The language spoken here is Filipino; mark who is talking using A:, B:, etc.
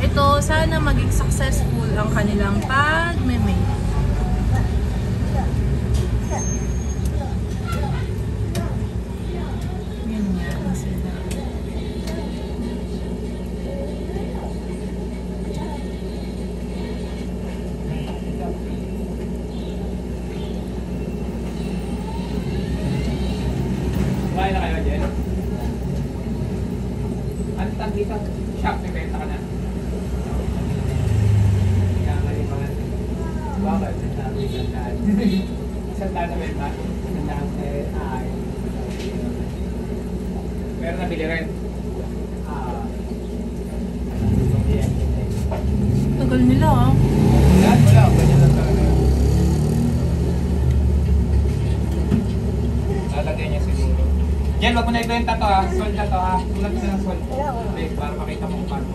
A: ito, sana maging successful ang kanilang pag-mate. Ganyan sila.
B: Kumain na kayo, Jen? Ano tag dito? Shop, nagbenta ka na? Kaya nga yung mga bakit? Nasabi isang daan. Isang daan na benta? Isang daan ay. Pero nabili rin?
A: Tagal nila ah.
B: Wala. Ganyan lang talaga. Lalagay niya siguro. Yan, wag mo na ibenta to ha. Sold na to ha. Tulad ko na ng sold. Para makita mo kung paano.